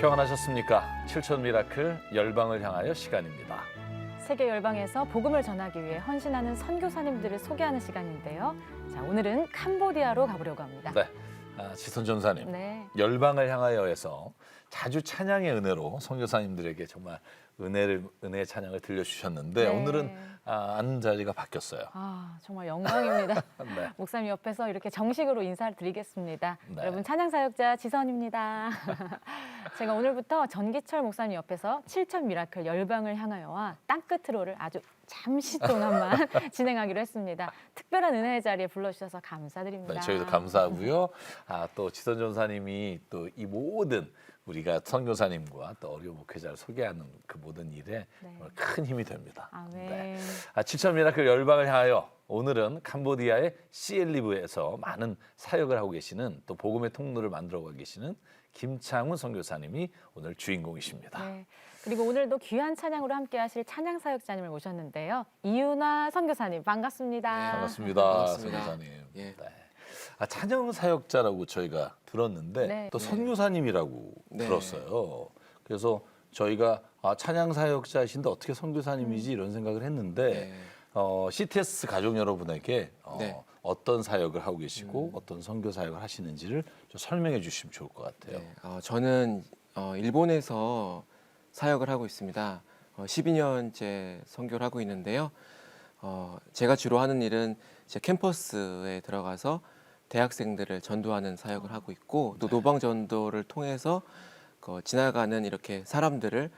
평안하셨습니까? 7천 미라클 열방을 향하여 시간입니다. 세계 열방에서 복음을 전하기 위해 헌신하는 선교사님들을 소개하는 시간인데요. 자, 오늘은 캄보디아로 가보려고 합니다. 네, 지선 전사님. 네. 열방을 향하여에서 자주 찬양의 은혜로 선교사님들에게 정말 은혜의 찬양을 들려주셨는데 네. 오늘은 앉은 자리가 바뀌었어요. 정말 영광입니다. 네. 목사님 옆에서 이렇게 정식으로 인사를 드리겠습니다. 네. 여러분 찬양사역자 지선입니다. 제가 오늘부터 전기철 목사님 옆에서 7천 미라클 열방을 향하여와 땅끝으로를 아주 잠시 동안만 진행하기로 했습니다. 특별한 은혜의 자리에 불러주셔서 감사드립니다. 네, 저희도 감사하고요. 또 지선 전사님이 또 이 모든 우리가 선교사님과 또 어려운 목회자를 소개하는 그 모든 일에 정말 큰 힘이 됩니다. 아멘. 네. 7천 미라클 열방을 향하여 오늘은 캄보디아의 시엘리브에서 많은 사역을 하고 계시는 또 복음의 통로를 만들어가고 계시는 김창훈 선교사님이 오늘 주인공이십니다. 네. 그리고 오늘도 귀한 찬양으로 함께하실 찬양 사역자님을 모셨는데요. 이윤아 선교사님 반갑습니다. 네, 반갑습니다, 반갑습니다. 선교사님. 예. 네. 찬양 사역자라고 저희가 들었는데 네. 또 선교사님이라고 네. 들었어요. 그래서 저희가 찬양 사역자이신데 어떻게 선교사님이지 이런 생각을 했는데 CTS 가족 여러분에게 네. 어떤 사역을 하고 계시고 어떤 선교 사역을 하시는지를 좀 설명해 주시면 좋을 것 같아요. 네. 저는 일본에서 사역을 하고 있습니다. 12년째 선교를 하고 있는데요. 제가 주로 하는 일은 제 캠퍼스에 들어가서 대학생들을 전도하는 사역을 하고 있고 또 노방 전도를 통해서 지나가는 이렇게 사람들을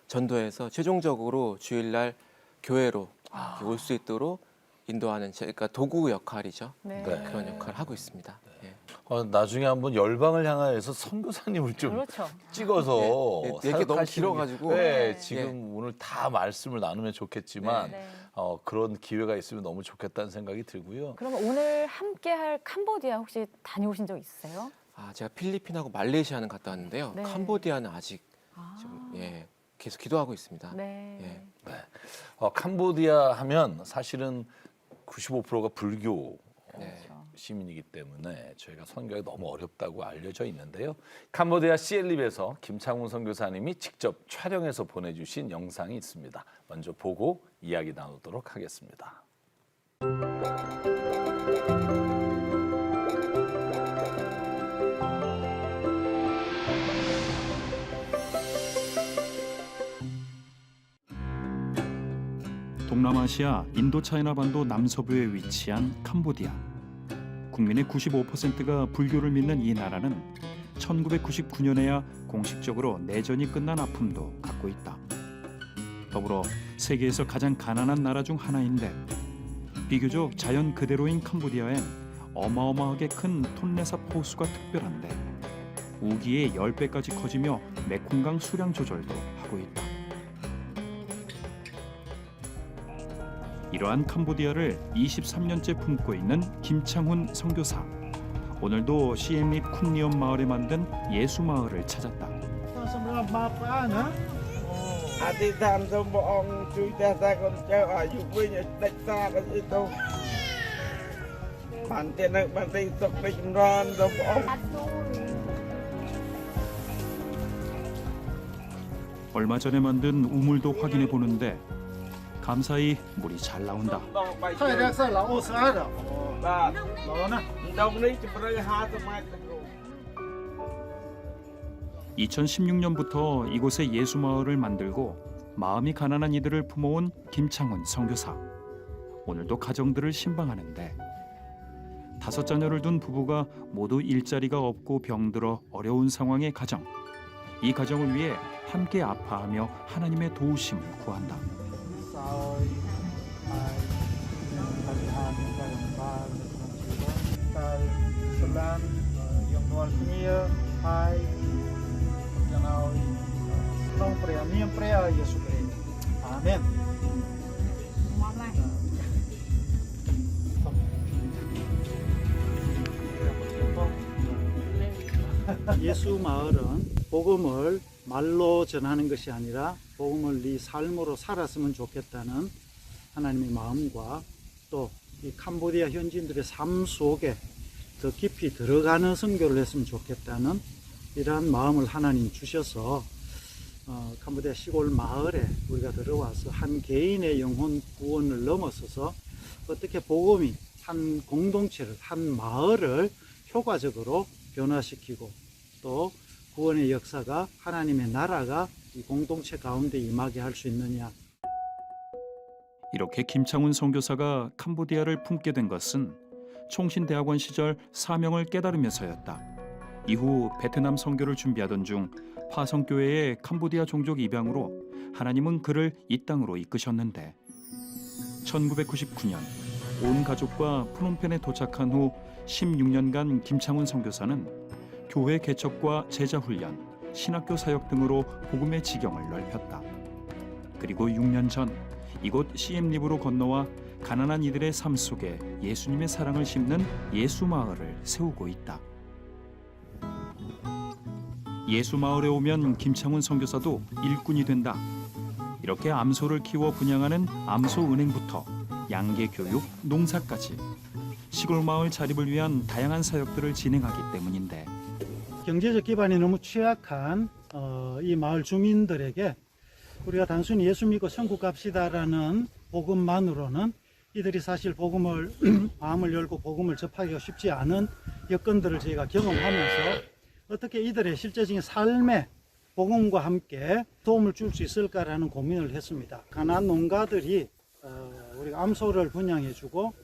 전도해서 최종적으로 주일날 교회로 올 수 있도록 인도하는 그러니까 도구 역할이죠. 네. 네. 그런 역할을 하고 있습니다. 예. 나중에 한번 열방을 향하여서 선교사님을 좀 그렇죠. 찍어서 네. 얘기 너무 사역하시는 길어가지고. 네, 네. 지금 오늘 다 말씀을 나누면 좋겠지만 네. 그런 기회가 있으면 너무 좋겠다는 생각이 들고요. 그러면 오늘 함께할 캄보디아 혹시 다녀오신 적 있으세요? 제가 필리핀하고 말레이시아는 갔다 왔는데요. 네. 캄보디아는 아직 좀, 계속 기도하고 있습니다. 네. 예. 네. 캄보디아 하면 사실은 95%가 불교 네. 시민이기 때문에 저희가 선교가 너무 어렵다고 알려져 있는데요. 캄보디아 시엘립에서 김창훈 선교사님이 직접 촬영해서 보내주신 영상이 있습니다. 먼저 보고 이야기 나누도록 하겠습니다. 동남아시아 인도차이나 반도 남서부에 위치한 캄보디아. 국민의 95%가 불교를 믿는 이 나라는 1999년에야 공식적으로 내전이 끝난 아픔도 갖고 있다. 더불어 세계에서 가장 가난한 나라 중 하나인데 비교적 자연 그대로인 캄보디아엔 어마어마하게 큰 톤레삽 호수가 특별한데 우기의 10배까지 커지며 메콩강 수량 조절도 하고 있다. 이러한 캄보디아를 23년째 품고 있는 김창훈 선교사. 오늘도 시엠립 쿤리엄 마을에 만든 예수 마을을 찾았다. អធិដ្ឋានសូមព្រះអង្គជួយទស្សនាកូនចៅឲ្យអាយុវិញឲ្យដាច់សាកទៅទៅបានតែនៅបានតែសុខពេញចម្រើនសូមព្រះអង្គ 얼마 전에 만든 우물도 확인해 보는데 감사히 물이 잘 나온다. ហើយរក្សាល្អស្អាតបាទល្អណាស់ដងនេះជម្រៅ50ម៉ែត្រទៅ 2016년부터 이곳에 예수 마을을 만들고 마음이 가난한 이들을 품어온 김창훈 선교사. 오늘도 가정들을 신방하는데 5자녀를 둔 부부가 모두 일자리가 없고 병들어 어려운 상황의 가정. 이 가정을 위해 함께 아파하며 하나님의 도우심을 구한다. 아멘. 예수 마을은 복음을 말로 전하는 것이 아니라 복음을 네 삶으로 살았으면 좋겠다는 하나님의 마음과 또 이 캄보디아 현지인들의 삶 속에 더 깊이 들어가는 선교를 했으면 좋겠다는 이러한 마음을 하나님 주셔서 캄보디아 시골 마을에 우리가 들어와서 한 개인의 영혼 구원을 넘어서서 어떻게 복음이 한 공동체를, 한 마을을 효과적으로 변화시키고 또 구원의 역사가, 하나님의 나라가 이 공동체 가운데 임하게 할 수 있느냐. 이렇게 김창훈 선교사가 캄보디아를 품게 된 것은 총신대학원 시절 사명을 깨달으면서였다. 이후 베트남 선교를 준비하던 중 파성교회의 캄보디아 종족 입양으로 하나님은 그를 이 땅으로 이끄셨는데 1999년 온 가족과 프놈펜에 도착한 후 16년간 김창훈 선교사는 교회 개척과 제자 훈련, 신학교 사역 등으로 복음의 지경을 넓혔다. 그리고 6년 전 이곳 시엠립으로 건너와 가난한 이들의 삶 속에 예수님의 사랑을 심는 예수마을을 세우고 있다. 예수마을에 오면 김창훈 선교사도 일꾼이 된다. 이렇게 암소를 키워 분양하는 암소은행부터 양계교육, 농사까지 시골 마을 자립을 위한 다양한 사역들을 진행하기 때문인데 경제적 기반이 너무 취약한 이 마을 주민들에게 우리가 단순히 예수 믿고 천국 갑시다라는 복음만으로는 이들이 사실 복음을 마음을 열고 복음을 접하기가 쉽지 않은 여건들을 저희가 경험하면서 어떻게 이들의 실제적인 삶에 복음과 함께 도움을 줄 수 있을까라는 고민을 했습니다. 가난한 농가들이 우리가 암소를 분양해주고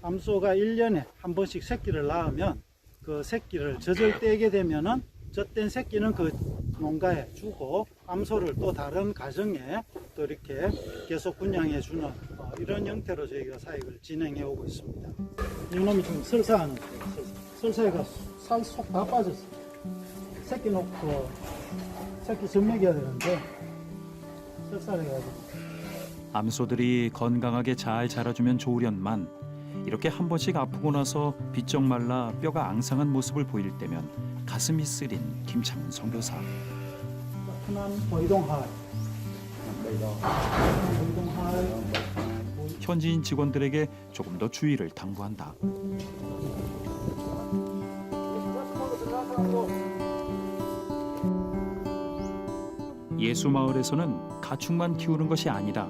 암소가 1년에 한 번씩 새끼를 낳으면 그 새끼를 젖을 떼게 되면은 젖된 새끼는 그 농가에 주고 암소를 또 다른 가정에 또 이렇게 계속 분양해 주는 이런 형태로 저희가 사역을 진행해 오고 있습니다. 이놈이 좀 설사하는 거예요. 설사가 살 속 다 빠졌어요. 새끼 놓고 새끼 젖 먹여야 되는데 설사해가지고. 암소들이 건강하게 잘 자라주면 좋으련만 이렇게 한 번씩 아프고 나서 비쩍 말라 뼈가 앙상한 모습을 보일 때면 가슴이 쓰린 김창훈 선교사. 흔한 보이동할, 현지인 직원들에게 조금 더 주의를 당부한다. 예수마을에서는 가축만 키우는 것이 아니라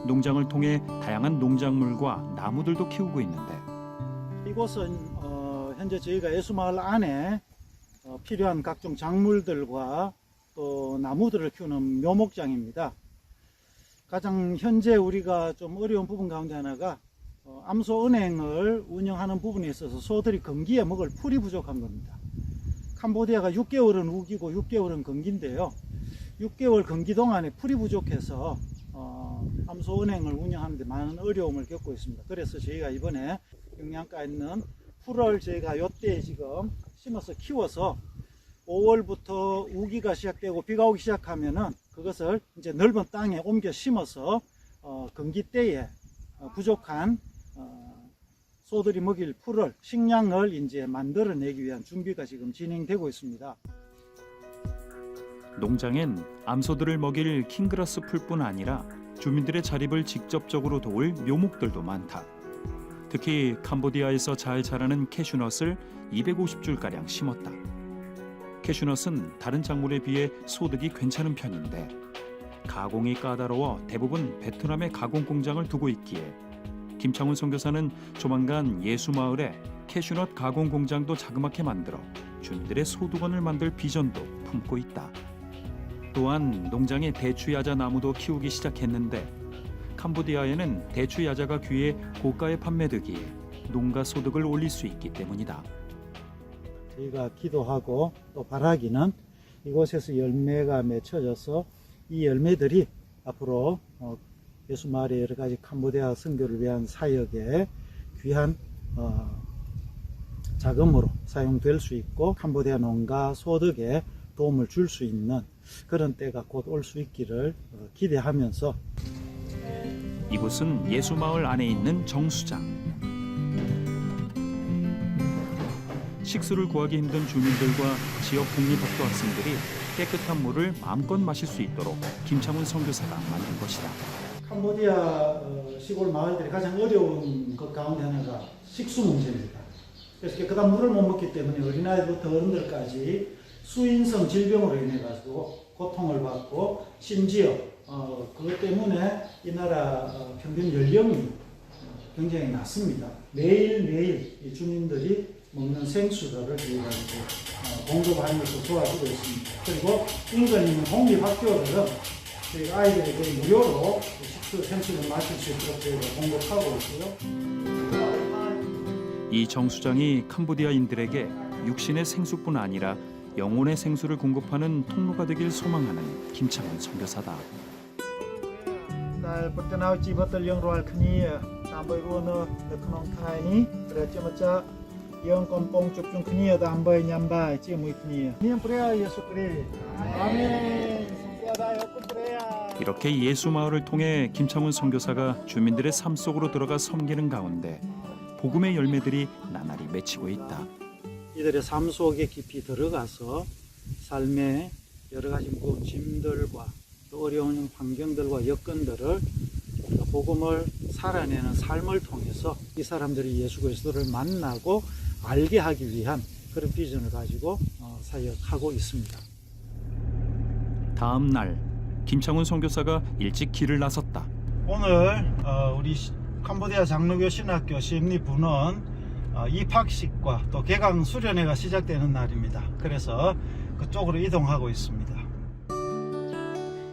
농장을 통해 다양한 농작물과 나무들도 키우고 있는데 이곳은 현재 저희가 예수마을 안에 필요한 각종 작물들과 또 나무들을 키우는 묘목장입니다. 가장 현재 우리가 좀 어려운 부분 가운데 하나가 암소은행을 운영하는 부분에 있어서 소들이 건기에 먹을 풀이 부족한 겁니다. 캄보디아가 6개월은 우기고 6개월은 건기인데요. 6개월 건기 동안에 풀이 부족해서 암소은행을 운영하는 데 많은 어려움을 겪고 있습니다. 그래서 저희가 이번에 영양가 있는 풀을 저희가 요때 지금 심어서 키워서 5월부터 우기가 시작되고 비가 오기 시작하면은 그것을 이제 넓은 땅에 옮겨 심어서 건기 때에 부족한 소들이 먹일 풀을 식량을 이제 만들어내기 위한 준비가 지금 진행되고 있습니다. 농장엔 암소들을 먹일 킹그라스 풀뿐 아니라 주민들의 자립을 직접적으로 도울 묘목들도 많다. 특히 캄보디아에서 잘 자라는 캐슈넛을 250줄가량 심었다. 캐슈넛은 다른 작물에 비해 소득이 괜찮은 편인데 가공이 까다로워 대부분 베트남에 가공 공장을 두고 있기에 김창훈 선교사는 조만간 예수마을에 캐슈넛 가공 공장도 자그맣게 만들어 주민들의 소득원을 만들 비전도 품고 있다. 또한 농장에 대추야자 나무도 키우기 시작했는데 캄보디아에는 대추야자가 귀해 고가에 판매되기에 농가 소득을 올릴 수 있기 때문이다. 저희가 기도하고 또 바라기는 이곳에서 열매가 맺혀져서 이 열매들이 앞으로 예수마을의 여러 가지 캄보디아 선교를 위한 사역에 귀한 자금으로 사용될 수 있고 캄보디아 농가 소득에 도움을 줄 수 있는 그런 때가 곧 올 수 있기를 기대하면서 이곳은 예수마을 안에 있는 정수장. 식수를 구하기 힘든 주민들과 지역 국립학교 학생들이 깨끗한 물을 마음껏 마실 수 있도록 김창훈 선교사가 만든 것이다. 캄보디아 시골 마을들이 가장 어려운 것 가운데 하나가 식수 문제입니다. 그래서 깨끗한 물을 못 먹기 때문에 어린아이부터 어른들까지 수인성 질병으로 인해 가지고 고통을 받고 심지어 그것 때문에 이 나라 평균 연령이 굉장히 낮습니다. 매일매일 이 주민들이 먹는 생수들을 저희가 공급하면서 도와주고 있습니다. 그리고 인근 있는 공립학교들은 저희가 아이들에게 무료로 식수 생수를 마실 수 있도록 저희가 공급하고 있고요. 이 정수장이 캄보디아인들에게 육신의 생수뿐 아니라 영혼의 생수를 공급하는 통로가 되길 소망하는 김창훈 선교사다. ដែលពុទ្ធនៅជីវិតយើងរាល់គ្នាដើម្បីរស់នៅក្នុងថ្ងៃនេះព្រះជាម្ចាស់យើងកំពុងជួបជុំគ្នាដើម្បីញ៉ាំបាយជាមួយគ្នានាមព្រះយេស៊ូវគ្រីស្ទអាមែនសូមព្រះអរគុណព្រះ 이렇게 예수 마을을 통해 김창훈 선교사가 주민들의 삶 속으로 들어가 섬기는 가운데 복음의 열매들이 나날이 맺히고 있다. 이들의 삶 속에 깊이 들어가서 삶의 여러 가지 무거운 짐들과 또 어려운 환경들과 여건들을 복음을 살아내는 삶을 통해서 이 사람들이 예수 그리스도를 만나고 알게 하기 위한 그런 비전을 가지고 사역하고 있습니다. 다음 날 김창훈 선교사가 일찍 길을 나섰다. 오늘 우리 캄보디아 장로교 신학교 심리부는 입학식과 또 개강 수련회가 시작되는 날입니다. 그래서 그쪽으로 이동하고 있습니다.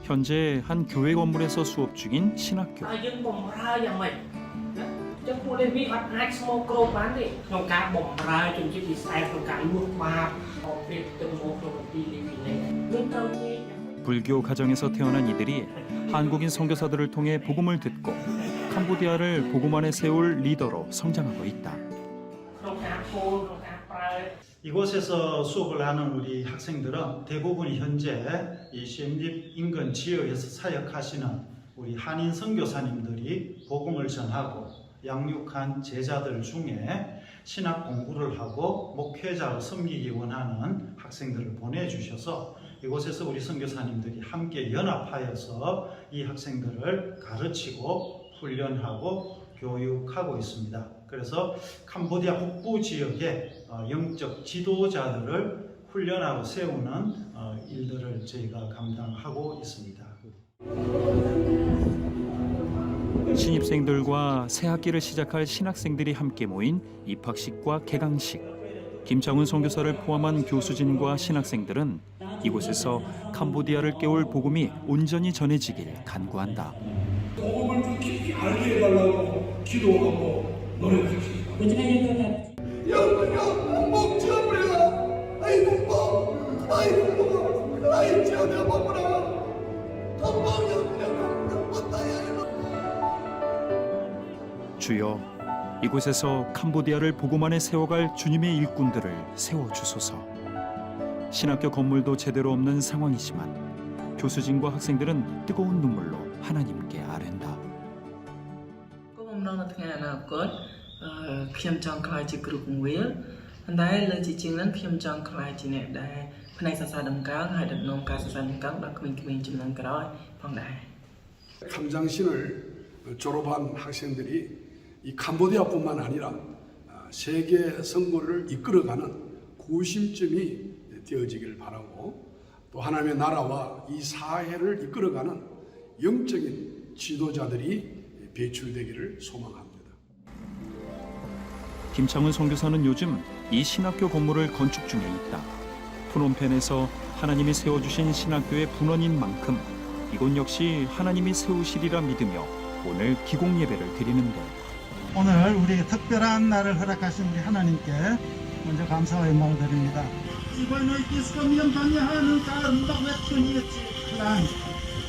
현재 한 교회 건물에서 수업 중인 신학교. 불교 가정에서 태어난 이들이 한국인 선교사들을 통해 복음을 듣고 캄보디아를 복음 안에 세울 리더로 성장하고 있다. 이곳에서 수업을 하는 우리 학생들은 대부분이 현재 이 시엠립 인근 지역에서 사역하시는 우리 한인 선교사님들이 복음을 전하고 양육한 제자들 중에 신학 공부를 하고 목회자로 섬기기 원하는 학생들을 보내주셔서 이곳에서 우리 선교사님들이 함께 연합하여서 이 학생들을 가르치고 훈련하고 교육하고 있습니다. 그래서 캄보디아 북부 지역의 영적 지도자들을 훈련하고 세우는 일들을 저희가 감당하고 있습니다. 신입생들과 새 학기를 시작할 신학생들이 함께 모인 입학식과 개강식. 김창훈 선교사를 포함한 교수진과 신학생들은 이곳에서 캄보디아를 깨울 복음이 온전히 전해지길 간구한다. 복음을 좀 깊이 알게 해달라고 기도하고 노력합시다. 영영 목지어버려 아이 공복 아이 공복 아이 지어내버려 주여, 이곳에서 캄보디아를 복음 안에 세워갈 주님의 일꾼들을 세워주소서. 신학교 건물도 제대로 없는 상황이지만 교수진과 학생들은 뜨거운 눈물로 하나님께 아랜다. ខ្ញុំចង់ខ្លាចជាគ្រូបង្រៀនប៉ុន្តែលើជាជាងនឹងខ្ញុំចង់ខ្លាចជាអ្នកដែលផ្នែកសាសនាដំកើងហើយដឹកនាំការសាសនាដំកើងដល់ក្មេងៗជំនាន់ក្រោយផងដែរ 감장신을 졸업한 학생들이 이 캄보디아뿐만 아니라 세계 선거를 이끌어가는 구심점이 되어지길 바라고 또 하나님의 나라와 이 사회를 이끌어가는 영적인 지도자들이 배출되기를 소망합니다. 김창훈 선교사는 요즘 이 신학교 건물을 건축 중에 있다. 프놈펜에서 하나님이 세워주신 신학교의 분원인 만큼 이곳 역시 하나님이 세우시리라 믿으며 오늘 기공 예배를 드리는데 오늘 우리 특별한 날을 허락하신 우리 하나님께 먼저 감사와 영광을 드립니다. 이번에 기스컴이면 방해하는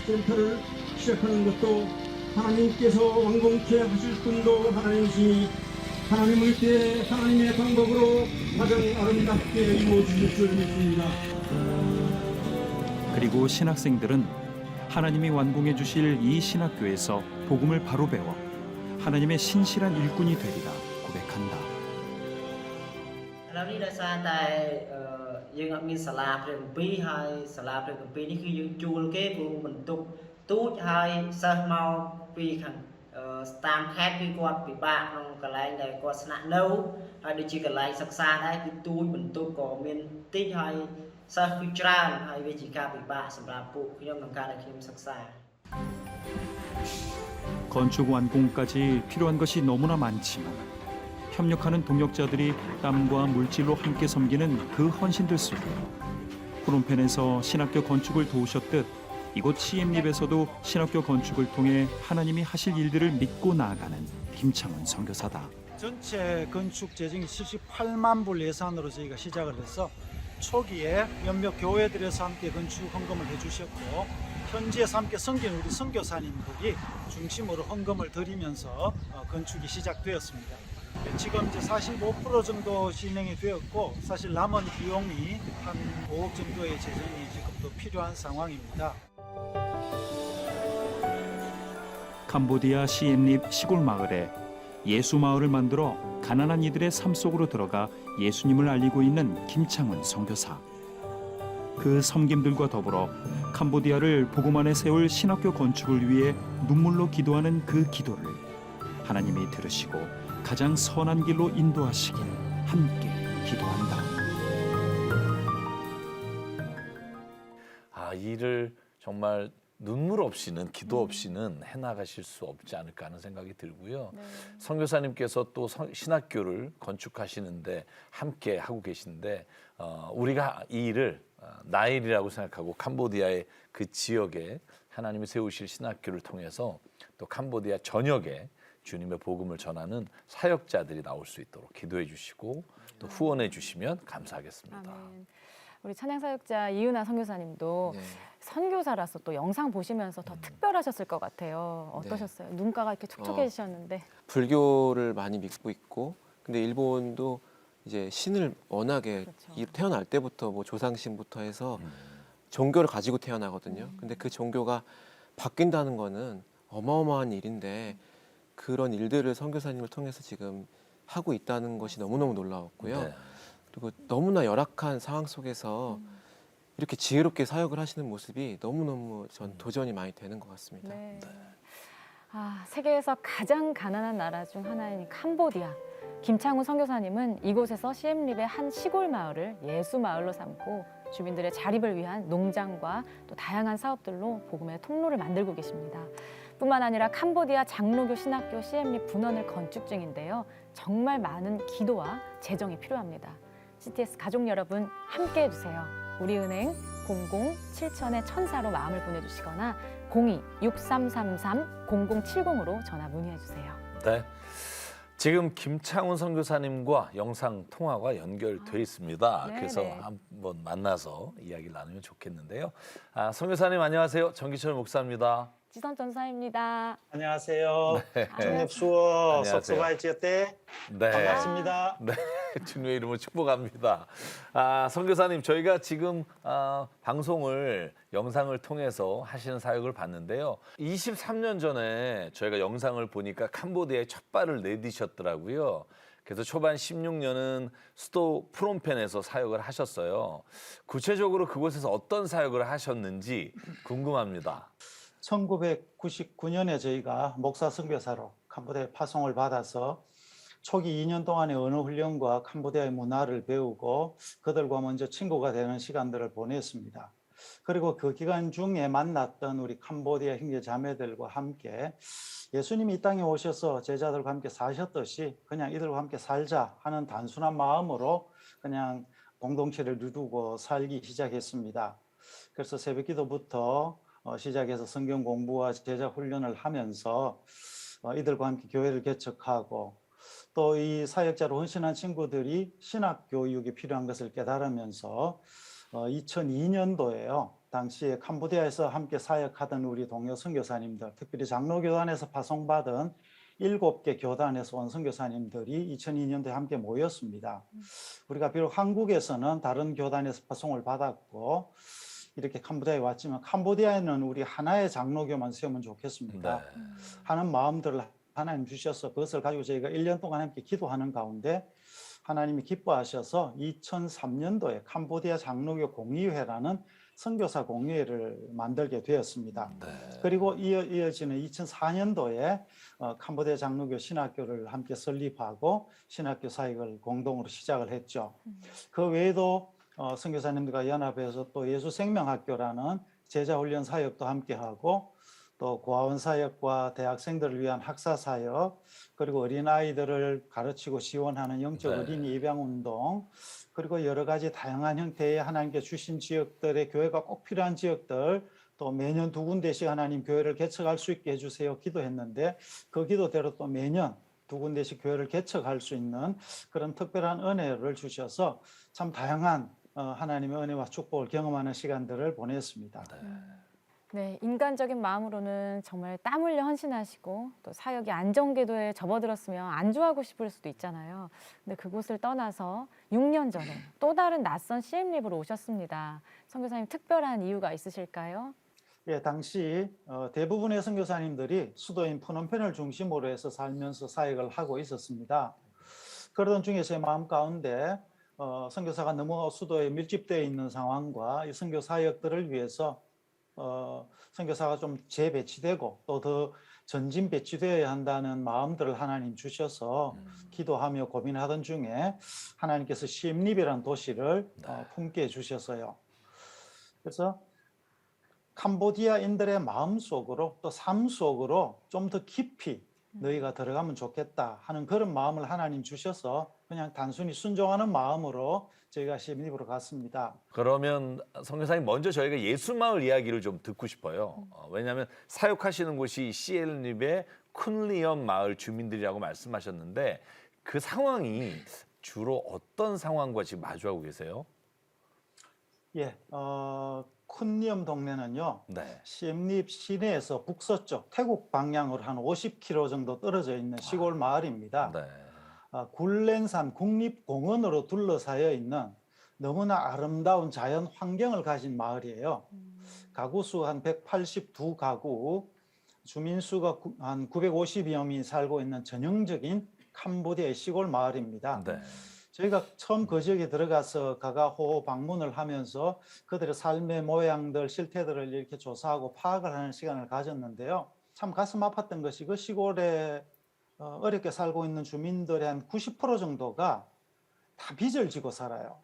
센터를 시작하는 것도 하나님께서 완공케 하실 분도 하나님이시니 하나님을 때 하나님의 방법으로 가장 아름답게 이루어주실 줄 믿습니다. 그리고 신학생들은 하나님이 완공해 주실 이 신학교에서 복음을 바로 배워 하나님의 신실한 일꾼이 되리라 고백한다. ឥឡូវនេះដោយសារតែយើងអត់មានសាលាព្រះគម្ពីរហើយសាលាព្រះគម្ពីរនេះគឺយើងជួលគេព្រោះបន្ទុកទូចហើយសិស្សមកពីខាងតាមខេត្តគឺគាត់ពិបាកក្នុងកន្លែងដែលគាត់ស្នាក់នៅហើយដូចជាកន្លែងសិក្សាដែរគឺទូចបន្ទុកក៏មានតិចហើយ សិស្សគឺច្រើនហើយវាជាការពិបាកសម្រាប់ពួកខ្ញុំក្នុងការដែលខ្ញុំសិក្សា 건축 완공까지 필요한 것이 너무나 많지만 협력하는 동역자들이 땀과 물질로 함께 섬기는 그 헌신들 속에 프롬펜에서 신학교 건축을 도우셨듯 이곳 CM립에서도 신학교 건축을 통해 하나님이 하실 일들을 믿고 나아가는 김창훈 선교사다. 전체 건축 재정이 78만 불 예산으로 저희가 시작을 해서 초기에 몇몇 교회들에서 함께 건축 헌금을 해주셨고 현지에서 함께 섬긴 우리 선교사님들이 중심으로 헌금을 드리면서 건축이 시작되었습니다. 지금 이제 45% 정도 진행이 되었고 사실 남은 비용이 한 5억 정도의 재정이 지금도 필요한 상황입니다. 캄보디아 시엠립 시골 마을에 예수 마을을 만들어 가난한 이들의 삶 속으로 들어가 예수님을 알리고 있는 김창훈 선교사. 그 섬김들과 더불어 캄보디아를 복음 안에 세울 신학교 건축을 위해 눈물로 기도하는 그 기도를 하나님이 들으시고 가장 선한 길로 인도하시길 함께 기도한다. 이 일을 정말 눈물 없이는 기도 없이는 해나가실 수 없지 않을까 하는 생각이 들고요. 네. 선교사님께서 또 신학교를 건축하시는데 함께 하고 계신데 우리가 이 일을 나의 일이라고 생각하고 캄보디아의 그 지역에 하나님이 세우실 신학교를 통해서 또 캄보디아 전역에 주님의 복음을 전하는 사역자들이 나올 수 있도록 기도해 주시고 또 후원해 주시면 감사하겠습니다. 아멘. 우리 찬양사역자 이은하 선교사님도 네. 선교사라서 또 영상 보시면서 더 특별하셨을 것 같아요. 어떠셨어요? 눈가가 이렇게 촉촉해지셨는데. 불교를 많이 믿고 있고 근데 일본도 이제 신을 워낙에 그렇죠. 태어날 때부터 뭐 조상신부터 해서 종교를 가지고 태어나거든요. 근데 그 종교가 바뀐다는 거는 어마어마한 일인데 그런 일들을 선교사님을 통해서 지금 하고 있다는 것이 너무너무 놀라웠고요. 네. 그리고 너무나 열악한 상황 속에서 이렇게 지혜롭게 사역을 하시는 모습이 너무너무 전 도전이 많이 되는 것 같습니다. 네. 세계에서 가장 가난한 나라 중 하나인 캄보디아. 김창훈 선교사님은 이곳에서 시엠립의 한 시골 마을을 예수 마을로 삼고 주민들의 자립을 위한 농장과 또 다양한 사업들로 복음의 통로를 만들고 계십니다. 뿐만 아니라 캄보디아 장로교 신학교 시엠립 분원을 건축 중인데요. 정말 많은 기도와 재정이 필요합니다. CTS 가족 여러분 함께 해주세요. 우리은행 00-7000-1000로 마음을 보내주시거나 02-6333-0070으로 전화 문의해주세요. 네. 지금 김창훈 선교사님과 영상 통화가 연결돼 있습니다. 네, 그래서 네. 한번 만나서 이야기를 나누면 좋겠는데요. 선교사님 안녕하세요. 정기철 목사입니다. 지선 전사입니다. 안녕하세요. 네. 주님 수어 안녕하세요. 속수발지때 네. 반갑습니다. 네, 주님의 이름으로 축복합니다. 선교사님, 저희가 지금 방송을 영상을 통해서 하시는 사역을 봤는데요. 23년 전에 저희가 영상을 보니까 캄보디아에 첫 발을 내디셨더라고요. 그래서 초반 16년은 수도 프롬펜에서 사역을 하셨어요. 구체적으로 그곳에서 어떤 사역을 하셨는지 궁금합니다. 1999년에 저희가 목사 선교사로 캄보디아에 파송을 받아서 초기 2년 동안의 언어 훈련과 캄보디아의 문화를 배우고 그들과 먼저 친구가 되는 시간들을 보냈습니다. 그리고 그 기간 중에 만났던 우리 캄보디아 형제 자매들과 함께 예수님이 이 땅에 오셔서 제자들과 함께 사셨듯이 그냥 이들과 함께 살자 하는 단순한 마음으로 그냥 공동체를 이루고 살기 시작했습니다. 그래서 새벽 기도부터 시작해서 성경 공부와 제자 훈련을 하면서 이들과 함께 교회를 개척하고 또 이 사역자로 헌신한 친구들이 신학 교육이 필요한 것을 깨달으면서 2002년도에요. 당시에 캄보디아에서 함께 사역하던 우리 동료 선교사님들, 특별히 장로교단에서 파송받은 7개 교단에서 온 선교사님들이 2002년도에 함께 모였습니다. 우리가 비록 한국에서는 다른 교단에서 파송을 받았고 이렇게 캄보디아에 왔지만 캄보디아에는 우리 하나의 장로교만 세우면 좋겠습니다. 네. 하는 마음들을 하나님 주셔서 그것을 가지고 저희가 1년 동안 함께 기도하는 가운데 하나님이 기뻐하셔서 2003년도에 캄보디아 장로교 공의회라는 선교사 공의회를 만들게 되었습니다. 네. 그리고 이어지는 2004년도에 캄보디아 장로교 신학교를 함께 설립하고 신학교 사역을 공동으로 시작을 했죠. 그 외에도 선교사님들과 연합해서 또 예수생명학교라는 제자훈련 사역도 함께하고 또 고아원 사역과 대학생들을 위한 학사 사역, 그리고 어린아이들을 가르치고 지원하는 영적 네. 어린이 입양운동, 그리고 여러 가지 다양한 형태의 하나님께 주신 지역들의 교회가 꼭 필요한 지역들, 또 매년 2군데씩 하나님 교회를 개척할 수 있게 해주세요 기도했는데, 그 기도대로 또 매년 2군데씩 교회를 개척할 수 있는 그런 특별한 은혜를 주셔서 참 다양한 하나님의 은혜와 축복을 경험하는 시간들을 보냈습니다. 네, 인간적인 마음으로는 정말 땀 흘려 헌신하시고 또 사역이 안정궤도에 접어들었으면 안주하고 싶을 수도 있잖아요. 근데 그곳을 떠나서 6년 전에 또 다른 낯선 CM립으로 오셨습니다. 선교사님 특별한 이유가 있으실까요? 예, 당시 대부분의 선교사님들이 수도인 프놈펜을 중심으로 해서 살면서 사역을 하고 있었습니다. 그러던 중에 제 마음 가운데 선교사가 너무 수도에 밀집되어 있는 상황과 이 선교 사역들을 위해서 선교사가 좀 재배치되고 또 더 전진 배치되어야 한다는 마음들을 하나님 주셔서 기도하며 고민하던 중에 하나님께서 시엠립이라는 도시를 품게 해주셔서요. 그래서 캄보디아인들의 마음속으로 또 삶 속으로 좀 더 깊이 너희가 들어가면 좋겠다 하는 그런 마음을 하나님 주셔서 그냥 단순히 순종하는 마음으로 저희가 시엠립으로 갔습니다. 그러면 선교사님 먼저 저희가 예수마을 이야기를 좀 듣고 싶어요. 왜냐하면 사역하시는 곳이 시엘립의 쿤리엄 마을 주민들이라고 말씀하셨는데 그 상황이 주로 어떤 상황과 지금 마주하고 계세요? 예, 쿤리엄 동네는요. 네. 시엠립 시내에서 북서쪽 태국 방향으로 한 50km 정도 떨어져 있는 시골 마을입니다. 네. 굴렌산 국립공원으로 둘러싸여 있는 너무나 아름다운 자연 환경을 가진 마을이에요. 가구 수 한 182가구, 주민 수가 한 950여 명이 살고 있는 전형적인 캄보디아의 시골 마을입니다. 네. 저희가 처음 그 지역에 들어가서 가가호 방문을 하면서 그들의 삶의 모양들, 실태들을 이렇게 조사하고 파악을 하는 시간을 가졌는데요. 참 가슴 아팠던 것이 그 시골에 어렵게 살고 있는 주민들의 한 90% 정도가 다 빚을 지고 살아요.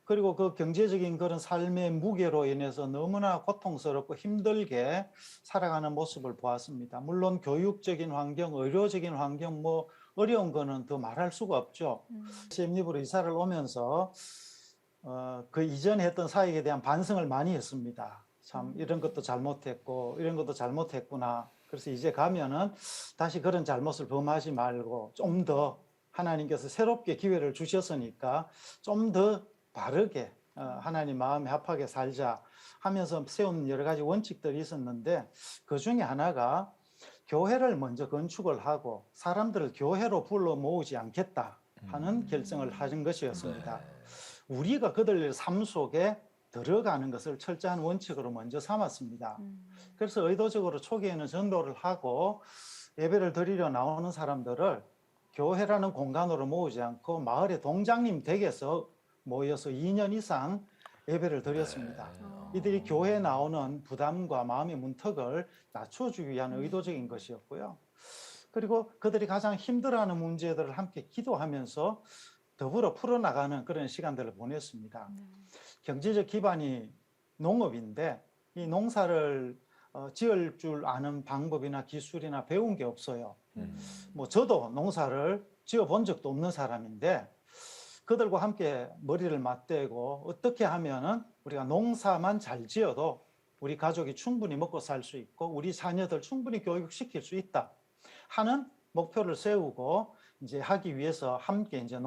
그리고 그 경제적인 그런 삶의 무게로 인해서 너무나 고통스럽고 힘들게 살아가는 모습을 보았습니다. 물론 교육적인 환경, 의료적인 환경, 뭐 어려운 거는 더 말할 수가 없죠. 시엠립으로 이사를 오면서 그 이전에 했던 사역에 대한 반성을 많이 했습니다. 참 이런 것도 잘못했고 이런 것도 잘못했구나. 그래서 이제 가면은 다시 그런 잘못을 범하지 말고 좀 더 하나님께서 새롭게 기회를 주셨으니까 좀 더 바르게 하나님 마음에 합하게 살자 하면서 세운 여러 가지 원칙들이 있었는데 그 중에 하나가 교회를 먼저 건축을 하고 사람들을 교회로 불러 모으지 않겠다 하는 결정을 하신 것이었습니다. 우리가 그들의 삶 속에 들어가는 것을 철저한 원칙으로 먼저 삼았습니다. 그래서 의도적으로 초기에는 전도를 하고 예배를 드리러 나오는 사람들을 교회라는 공간으로 모으지 않고 마을의 동장님 댁에서 모여서 2년 이상 예배를 드렸습니다. 이들이 교회에 나오는 부담과 마음의 문턱을 낮춰주기 위한 의도적인 것이었고요. 그리고 그들이 가장 힘들어하는 문제들을 함께 기도하면서 더불어 풀어나가는 그런 시간들을 보냈습니다. 경제적 기반이 농업인데 이 농사를 지을 줄 아는 방법이나 기술이나 배운 게 없어요. 뭐 저도 농사를 지어본 적도 없는 사람인데 그들과 함께 머리를 맞대고 어떻게 하면은 우리가 농사만 잘 지어도 우리 가족이 충분히 먹고 살 수 있고 우리 자녀들 충분히 교육시킬 수 있다 하는 목표를 세우고 이제 하기 위해서 함께 이제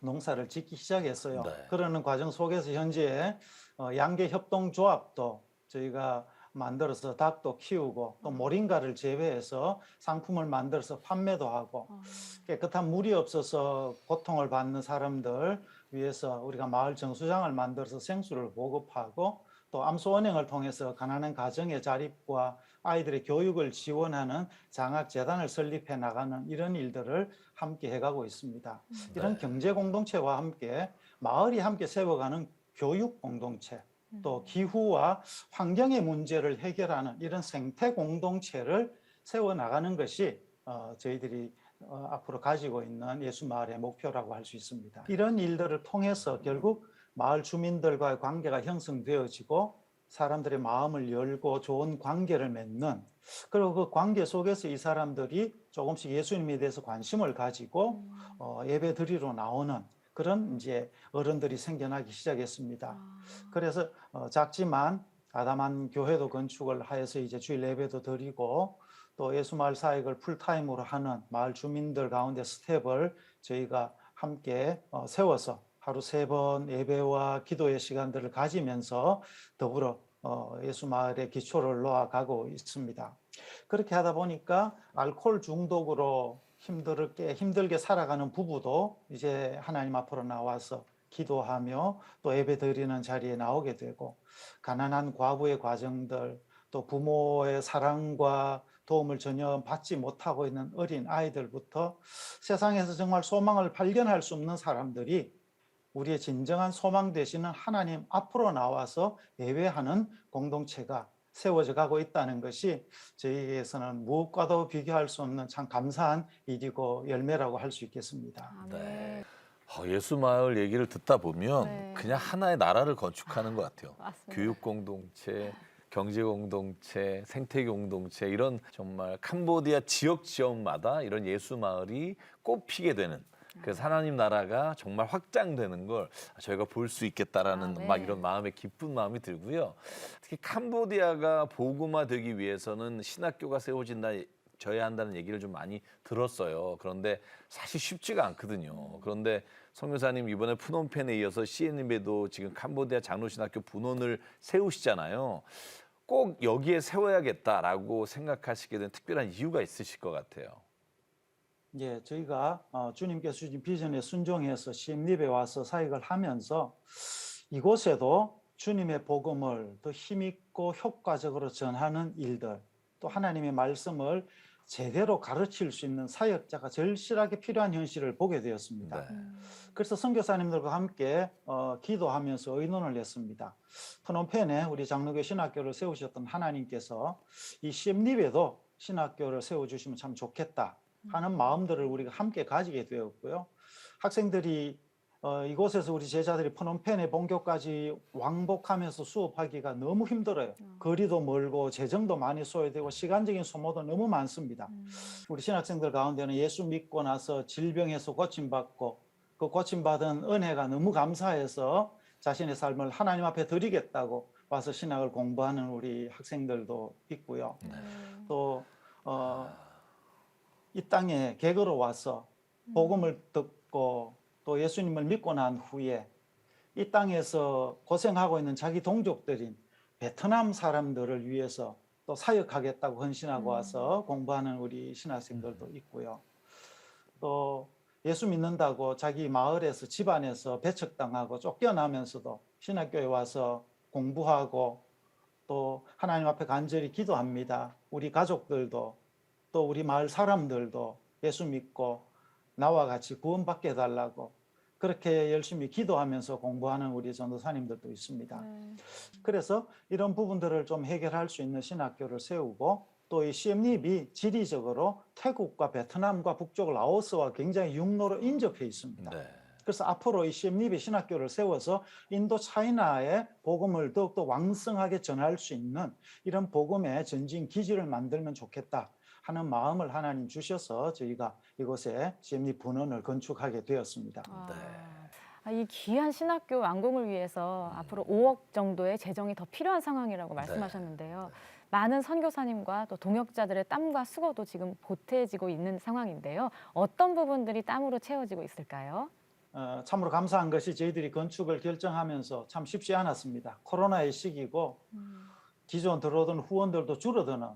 농사를 짓기 시작했어요. 네. 그러는 과정 속에서 현재 양계협동조합도 저희가 만들어서 닭도 키우고 또 모링가를 재배해서 상품을 만들어서 판매도 하고 깨끗한 물이 없어서 고통을 받는 사람들 위해서 우리가 마을 정수장을 만들어서 생수를 보급하고 또 암소은행을 통해서 가난한 가정의 자립과 아이들의 교육을 지원하는 장학재단을 설립해 나가는 이런 일들을 함께 해가고 있습니다. 이런 경제 공동체와 함께 마을이 함께 세워가는 교육 공동체 또 기후와 환경의 문제를 해결하는 이런 생태 공동체를 세워나가는 것이 저희들이 앞으로 가지고 있는 예수마을의 목표라고 할 수 있습니다. 이런 일들을 통해서 결국 마을 주민들과의 관계가 형성되어지고 사람들의 마음을 열고 좋은 관계를 맺는, 그리고 그 관계 속에서 이 사람들이 조금씩 예수님에 대해서 관심을 가지고 예배 드리러 나오는 그런 이제 어른들이 생겨나기 시작했습니다. 그래서 작지만 아담한 교회도 건축을 하여서 이제 주일 예배도 드리고 또 예수마을 사역을 풀타임으로 하는 마을 주민들 가운데 스텝을 저희가 함께 세워서 하루 3번 예배와 기도의 시간들을 가지면서 더불어 예수마을의 기초를 놓아가고 있습니다. 그렇게 하다 보니까 알코올 중독으로 힘들게 살아가는 부부도 이제 하나님 앞으로 나와서 기도하며 또 예배 드리는 자리에 나오게 되고, 가난한 과부의 과정들, 또 부모의 사랑과 도움을 전혀 받지 못하고 있는 어린 아이들부터 세상에서 정말 소망을 발견할 수 없는 사람들이 우리의 진정한 소망 되시는 하나님 앞으로 나와서 예배하는 공동체가 세워져 가고 있다는 것이 저희에게서는 무엇과도 비교할 수 없는 참 감사한 일이고 열매라고 할 수 있겠습니다. 네. 예수마을 얘기를 듣다 보면 네. 그냥 하나의 나라를 건축하는 것 같아요. 맞습니다. 교육 공동체, 경제 공동체, 생태 공동체, 이런 정말 캄보디아 지역마다 이런 예수마을이 꽃피게 되는, 그래서 하나님 나라가 정말 확장되는 걸 저희가 볼 수 있겠다라는 네. 막 이런 마음에 기쁜 마음이 들고요. 특히 캄보디아가 복음화되기 위해서는 신학교가 져야 한다는 얘기를 좀 많이 들었어요. 그런데 사실 쉽지가 않거든요. 그런데 선교사님 이번에 푸놈펜에 이어서 시엠립에도 지금 캄보디아 장로신학교 분원을 세우시잖아요. 꼭 여기에 세워야겠다라고 생각하시게 된 특별한 이유가 있으실 것 같아요. 예, 저희가 주님께서 주신 비전에 순종해서 시엠립에 와서 사역을 하면서 이곳에도 주님의 복음을 더 힘있고 효과적으로 전하는 일들, 또 하나님의 말씀을 제대로 가르칠 수 있는 사역자가 절실하게 필요한 현실을 보게 되었습니다. 네. 그래서 선교사님들과 함께 기도하면서 의논을 했습니다. 프놈펜에 우리 장로교 신학교를 세우셨던 하나님께서 이 시엠립에도 신학교를 세워주시면 참 좋겠다 하는 마음들을 우리가 함께 가지게 되었고요. 학생들이 이곳에서 우리 제자들이 프놈펜의 본교까지 왕복하면서 수업하기가 너무 힘들어요. 거리도 멀고 재정도 많이 소요되고 시간적인 소모도 너무 많습니다. 우리 신학생들 가운데는 예수 믿고 나서 질병에서 고침받고 그 고침받은 은혜가 너무 감사해서 자신의 삶을 하나님 앞에 드리겠다고 와서 신학을 공부하는 우리 학생들도 있고요. 또 이 땅에 개거로 와서 복음을 듣고 또 예수님을 믿고 난 후에 이 땅에서 고생하고 있는 자기 동족들인 베트남 사람들을 위해서 또 사역하겠다고 헌신하고 와서 공부하는 우리 신학생들도 있고요. 또 예수 믿는다고 자기 마을에서 집안에서 배척당하고 쫓겨나면서도 신학교에 와서 공부하고 또 하나님 앞에 간절히 기도합니다. 우리 가족들도 또 우리 마을 사람들도 예수 믿고 나와 같이 구원받게 해달라고 그렇게 열심히 기도하면서 공부하는 우리 전도사님들도 있습니다. 그래서 이런 부분들을 좀 해결할 수 있는 신학교를 세우고 또 이 시엠립이 지리적으로 태국과 베트남과 북쪽 라오스와 굉장히 육로로 인접해 있습니다. 네. 그래서 앞으로 이 시엠립의 신학교를 세워서 인도 차이나의 복음을 더욱더 왕성하게 전할 수 있는 이런 복음의 전진 기지를 만들면 좋겠다 하는 마음을 하나님 주셔서 저희가 이곳에 시엠립 분원을 건축하게 되었습니다. 이 귀한 신학교 완공을 위해서 앞으로 5억 정도의 재정이 더 필요한 상황이라고 말씀하셨는데요. 많은 선교사님과 또 동역자들의 땀과 수고도 지금 보태지고 있는 상황인데요. 어떤 부분들이 땀으로 채워지고 있을까요? 참으로 감사한 것이 저희들이 건축을 결정하면서 참 쉽지 않았습니다. 코로나의 시기고 기존 들어오던 후원들도 줄어드는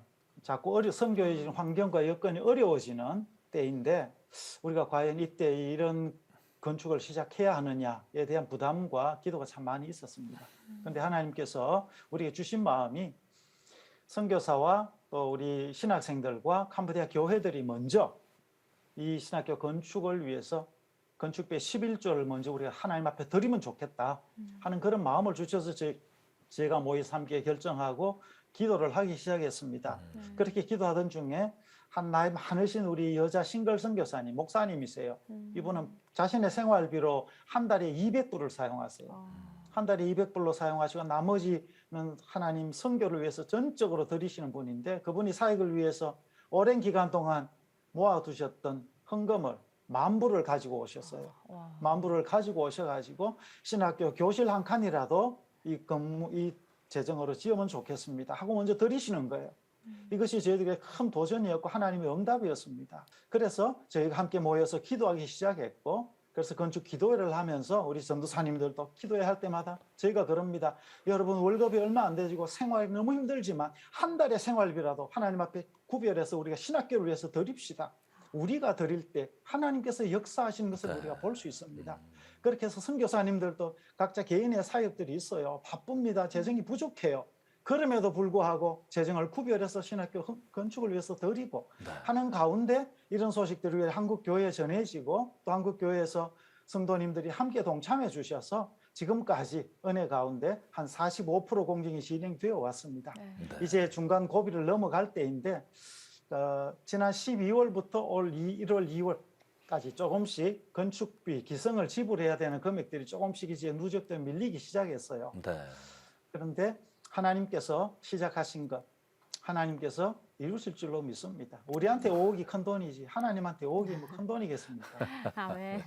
자꾸 선교의 환경과 여건이 어려워지는 때인데 우리가 과연 이때 이런 건축을 시작해야 하느냐에 대한 부담과 기도가 참 많이 있었습니다. 그런데 하나님께서 우리에게 주신 마음이 선교사와 또 우리 신학생들과 캄보디아 교회들이 먼저 이 신학교 건축을 위해서 건축비의 11조를 먼저 우리가 하나님 앞에 드리면 좋겠다 하는 그런 마음을 주셔서 제가 모여서 함께 결정하고 기도를 하기 시작했습니다. 그렇게 기도하던 중에 한 나이 많으신 우리 여자 싱글 선교사님, 목사님이세요. 이분은 자신의 생활비로 한 달에 200불을 사용하세요. 한 달에 200불로 사용하시고 나머지는 하나님 선교를 위해서 전적으로 드리시는 분인데 그분이 사역을 위해서 오랜 기간 동안 모아두셨던 헌금을 10,000불을 가지고 오셨어요. 10,000불을 가지고 오셔가지고 신학교 교실 한 칸이라도 이 재정으로 지으면 좋겠습니다 하고 먼저 드리시는 거예요. 이것이 저희들의 큰 도전이었고 하나님의 응답이었습니다. 그래서 저희가 함께 모여서 기도하기 시작했고 그래서 건축 기도회를 하면서 우리 전도사님들도 기도회 할 때마다 저희가 그럽니다. 여러분 월급이 얼마 안 되지고 생활이 너무 힘들지만 한 달의 생활비라도 하나님 앞에 구별해서 우리가 신학교를 위해서 드립시다. 우리가 드릴 때 하나님께서 역사하시는 것을 우리가 볼 수 있습니다. 그렇게 해서 선교사님들도 각자 개인의 사역들이 있어요. 바쁩니다. 재정이 부족해요. 그럼에도 불구하고 재정을 구별해서 신학교 건축을 위해서 드리고 하는 가운데 이런 소식들을 위해 한국교회에 전해지고 또 한국교회에서 성도님들이 함께 동참해 주셔서 지금까지 은혜 가운데 한 45% 공정이 진행되어 왔습니다. 이제 중간 고비를 넘어갈 때인데 지난 12월부터 올 1월, 2월까지 조금씩 건축비, 기성을 지불해야 되는 금액들이 조금씩 이제 누적돼 밀리기 시작했어요. 그런데 하나님께서 시작하신 것, 하나님께서 이루실 줄로 믿습니다. 우리한테 5억이 큰 돈이지 하나님한테 5억이 뭐 큰 돈이겠습니까? 아멘.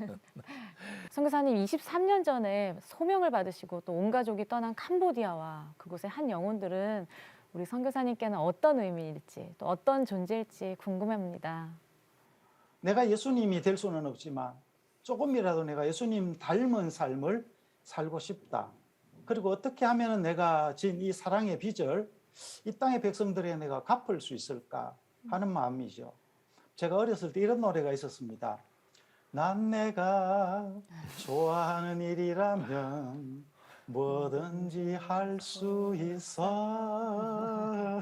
선교사님 23년 전에 소명을 받으시고 또 온 가족이 떠난 캄보디아와 그곳의 한 영혼들은 우리 선교사님께는 어떤 의미일지 또 어떤 존재일지 궁금합니다. 내가 예수님이 될 수는 없지만 조금이라도 내가 예수님 닮은 삶을 살고 싶다. 그리고 어떻게 하면 내가 진 이 사랑의 빚을 이 땅의 백성들에 내가 갚을 수 있을까 하는 마음이죠. 제가 어렸을 때 이런 노래가 있었습니다. 난 내가 좋아하는 일이라면 뭐든지 할 수 있어.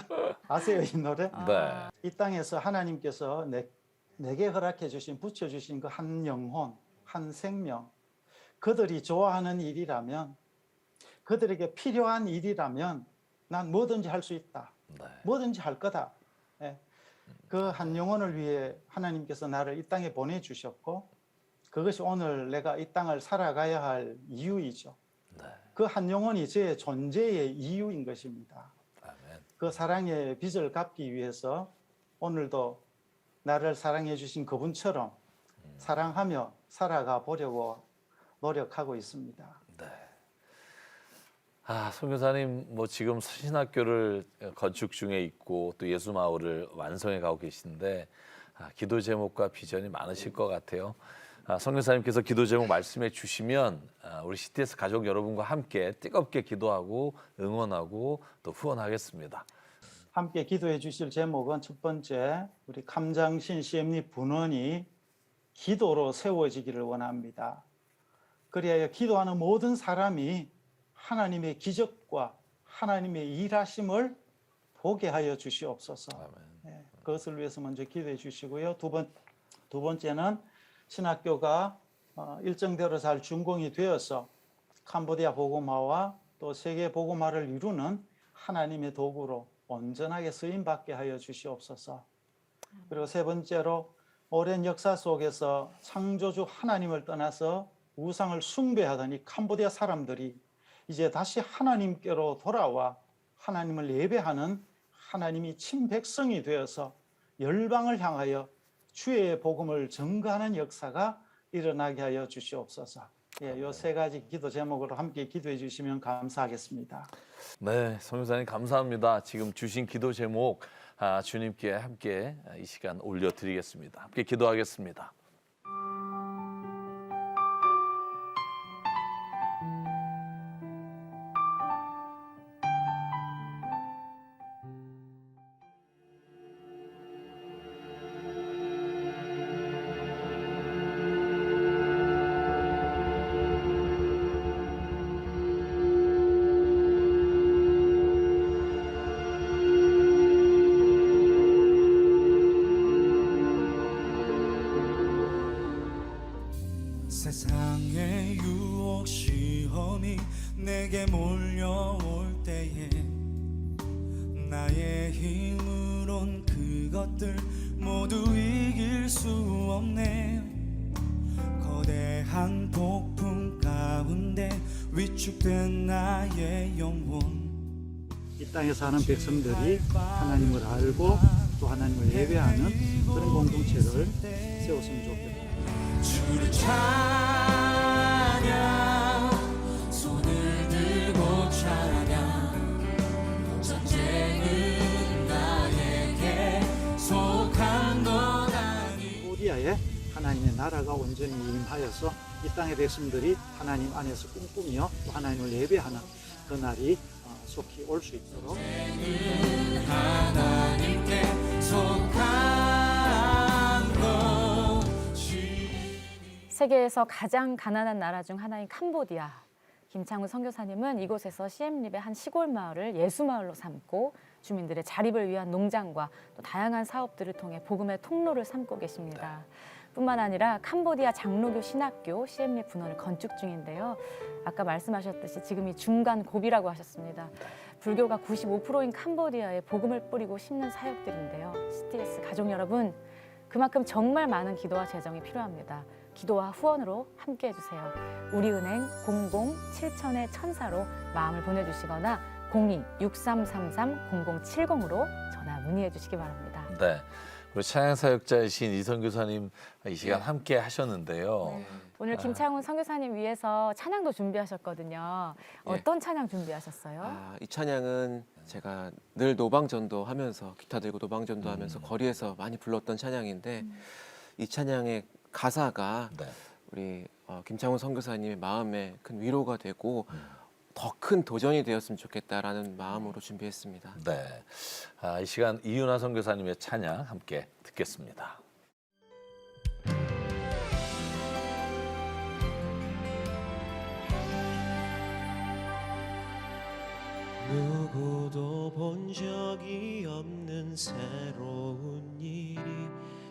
아세요 이 노래? 네. 이 땅에서 하나님께서 내게 허락해 주신 붙여주신 그 한 영혼, 한 생명 그들이 좋아하는 일이라면 그들에게 필요한 일이라면 난 뭐든지 할 수 있다. 뭐든지 할 거다. 그 한 영혼을 위해 하나님께서 나를 이 땅에 보내주셨고 그것이 오늘 내가 이 땅을 살아가야 할 이유이죠. 그 한 영혼이 제 존재의 이유인 것입니다. 그 사랑의 빚을 갚기 위해서 오늘도 나를 사랑해 주신 그분처럼 사랑하며 살아가 보려고 노력하고 있습니다. 선교사님 뭐 지금 신학교를 건축 중에 있고 또 예수마을을 완성해 가고 계신데 기도 제목과 비전이 많으실 것 같아요. 선교사님께서 기도 제목 말씀해 주시면 우리 CTS 가족 여러분과 함께 뜨겁게 기도하고 응원하고 또 후원하겠습니다. 함께 기도해 주실 제목은 첫 번째 우리 감장신 CM리 분원이 기도로 세워지기를 원합니다. 그리하여 기도하는 모든 사람이 하나님의 기적과 하나님의 일하심을 보게 하여 주시옵소서. 그것을 위해서 먼저 기도해 주시고요. 두 번째는 신학교가 일정대로 잘 준공이 되어서 캄보디아 복음화와 또 세계 복음화를 이루는 하나님의 도구로 온전하게 쓰임받게 하여 주시옵소서. 그리고 세 번째로 오랜 역사 속에서 창조주 하나님을 떠나서 우상을 숭배하던 이 캄보디아 사람들이 이제 다시 하나님께로 돌아와 하나님을 예배하는 하나님이 친백성이 되어서 열방을 향하여 주의 복음을 전가하는 역사가 일어나게 하여 주시옵소서. 이 세 가지 기도 제목으로 함께 기도해 주시면 감사하겠습니다. 네, 선교사님 감사합니다. 지금 주신 기도 제목 주님께 함께 이 시간 올려드리겠습니다. 함께 기도하겠습니다. 세상의 유혹 시험이 내게 몰려올 때에 나의 힘으론 그것들 모두 이길 수 없네. 거대한 폭풍 가운데 위축된 나의 영혼. 이 땅에 사는 백성들이 하나님을 알고 또 하나님을 예배하는 그런 공동체를 세웠으면 좋겠다. 주를 찬양, 손을 들고 찬양. 전쟁은 나에게 속한 것 아니. 캄보디아에 하나님의 나라가 온전히 임하여서 이 땅의 백성들이 하나님 안에서 꿈꾸며 또 하나님을 예배하는 그날이 속히 올 수 있도록 하나님께 속한 것이. 세계에서 가장 가난한 나라 중 하나인 캄보디아. 김창훈 선교사님은 이곳에서 시엠립의 한 시골 마을을 예수마을로 삼고 주민들의 자립을 위한 농장과 또 다양한 사업들을 통해 복음의 통로를 삼고 계십니다. 뿐만 아니라 캄보디아 장로교 신학교 시엠립 분원을 건축 중인데요. 아까 말씀하셨듯이 지금이 중간 고비라고 하셨습니다. 불교가 95%인 캄보디아에 복음을 뿌리고 심는 사역들인데요. CTS 가족 여러분, 그만큼 정말 많은 기도와 재정이 필요합니다. 기도와 후원으로 함께해 주세요. 우리은행 00-7000-1000로 마음을 보내주시거나 02-6333-0070으로 전화 문의해 주시기 바랍니다. 네. 우리 찬양 사역자이신 이선 교사님 이 시간 함께 하셨는데요. 오늘 김창훈 선교사님 위해서 찬양도 준비하셨거든요. 어떤 찬양 준비하셨어요? 이 찬양은 제가 늘 노방전도 하면서 기타 들고 노방전도 하면서 거리에서 많이 불렀던 찬양인데 이 찬양의 가사가 네. 우리 김창훈 선교사님의 마음에 큰 위로가 되고 더 큰 도전이 되었으면 좋겠다라는 마음으로 준비했습니다. 네. 이 시간 이윤아 선교사님의 찬양 함께 듣겠습니다. 누구도 본 적이 없는 새로운 일이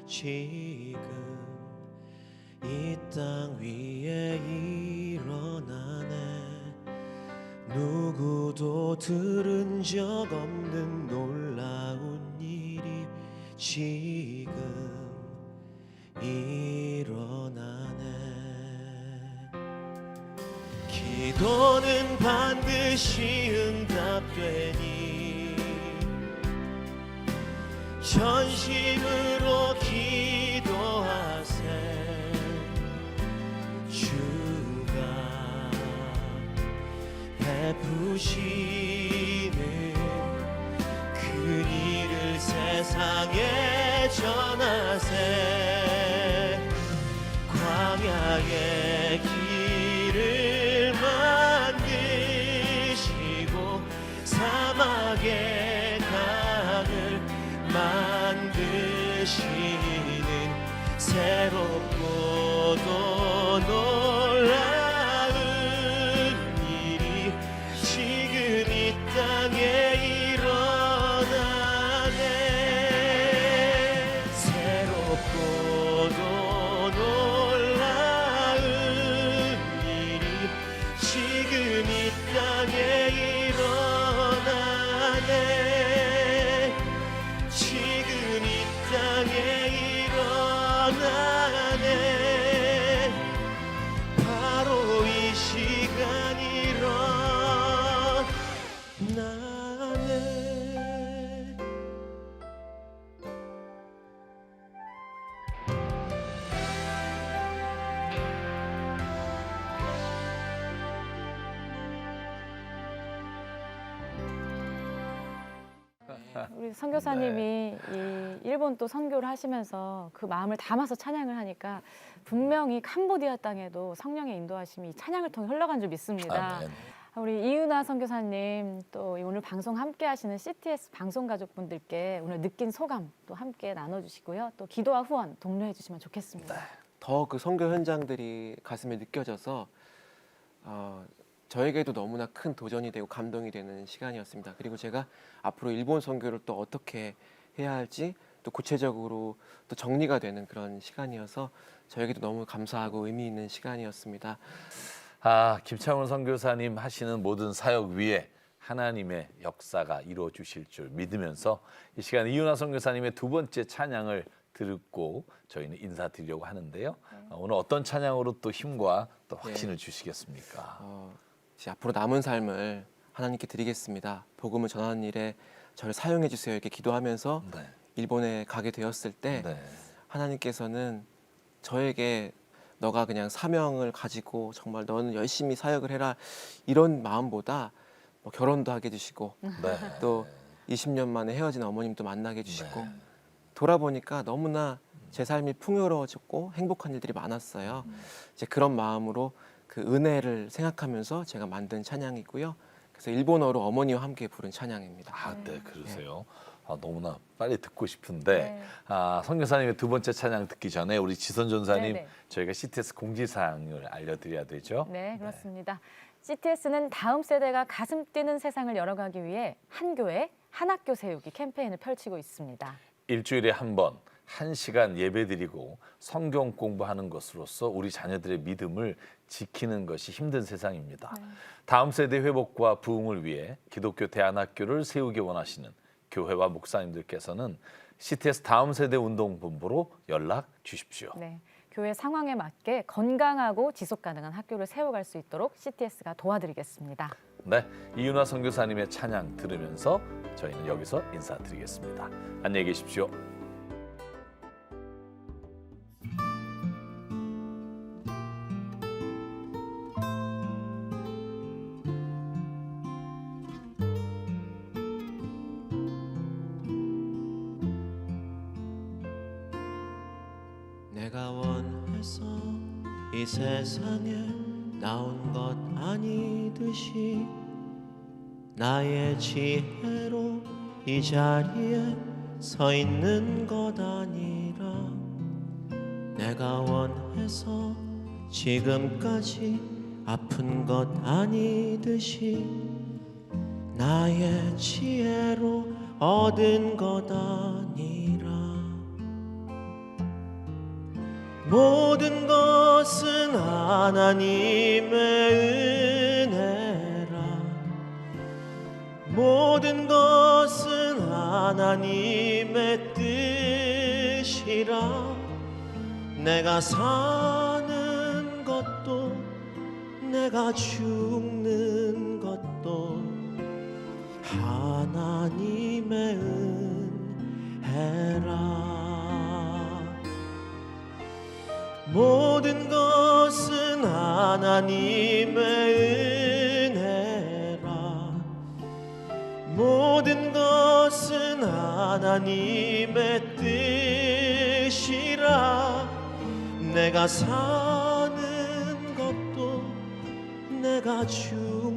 지금 이 땅 위에 일어나네. 누구도 들은 적 없는 놀라운 일이 지금 일어나네. 기도는 반드시 응답되니 전심으로 기도하세. 주가 베푸시는 그 일을 세상에 전하세. 광야의 길을 만드시고 사막의 강을 만드시는 새롭고도 놀라운 일이 지금 이 땅에 일어나네. 새롭고도 놀라운 일이 지금 이 땅에 일어나네. 지금 이 땅에 일어나네. 바로 이 시간 일어나네. 우리 선교사님이 이 일본 또 선교를 하시면서 그 마음을 담아서 찬양을 하니까 분명히 캄보디아 땅에도 성령의 인도하심이 이 찬양을 통해 흘러간 줄 믿습니다. 아멘. 우리 이윤아 선교사님 또 오늘 방송 함께 하시는 CTS 방송 가족분들께 오늘 느낀 소감 또 함께 나눠주시고요. 또 기도와 후원 독려해 주시면 좋겠습니다. 더 그 선교 현장들이 가슴에 느껴져서 저에게도 너무나 큰 도전이 되고 감동이 되는 시간이었습니다. 그리고 제가 앞으로 일본 선교를 또 어떻게 해야 할지 또 구체적으로 또 정리가 되는 그런 시간이어서 저에게도 너무 감사하고 의미 있는 시간이었습니다. 김창훈 선교사님 하시는 모든 사역 위에 하나님의 역사가 이루어 주실 줄 믿으면서 이 시간 이윤아 선교사님의 두 번째 찬양을 듣고 저희는 인사드리려고 하는데요. 오늘 어떤 찬양으로 또 힘과 또 확신을 주시겠습니까? 이제 앞으로 남은 삶을 하나님께 드리겠습니다. 복음을 전하는 일에 저를 사용해 주세요. 이렇게 기도하면서 네. 일본에 가게 되었을 때 네. 하나님께서는 저에게 너가 그냥 사명을 가지고 정말 너는 열심히 사역을 해라 이런 마음보다 뭐 결혼도 하게 해주시고 네. 또 20년 만에 헤어진 어머님도 만나게 해주시고 네. 돌아보니까 너무나 제 삶이 풍요로워졌고 행복한 일들이 많았어요. 이제 그런 마음으로 그 은혜를 생각하면서 제가 만든 찬양이고요. 그래서 일본어로 어머니와 함께 부른 찬양입니다. 아, 네, 그러세요. 아, 너무나 빨리 듣고 싶은데 네. 선교사님의 두 번째 찬양 듣기 전에 우리 지선 전사님 네네. 저희가 CTS 공지사항을 알려드려야 되죠. 네, 그렇습니다. CTS는 다음 세대가 가슴 뛰는 세상을 열어가기 위해 한 교회, 한 학교 세우기 캠페인을 펼치고 있습니다. 일주일에 한 번 1시간 예배드리고 성경 공부하는 것으로서 우리 자녀들의 믿음을 지키는 것이 힘든 세상입니다. 다음 세대 회복과 부흥을 위해 기독교 대안학교를 세우기 원하시는 교회와 목사님들께서는 CTS 다음 세대 운동본부로 연락 주십시오. 네, 교회 상황에 맞게 건강하고 지속 가능한 학교를 세워갈 수 있도록 CTS가 도와드리겠습니다. 네, 이윤화 선교사님의 찬양 들으면서 저희는 여기서 인사드리겠습니다. 안녕히 계십시오. 내가 원해서 이 세상에 나온 것 아니듯이 나의 지혜로 이 자리에 서 있는 것 아니라 내가 원해서 지금까지 아픈 것 아니듯이 나의 지혜로 얻은 것 아니라 모든 것은 하나님의 은혜라 모든 것은 하나님의 뜻이라 내가 사는 것도 내가 죽는 것도 하나님의 은혜라 모든 것은 하나님의 은혜라 모든 것은 하나님의 뜻이라 내가 사는 것도 내가 죽는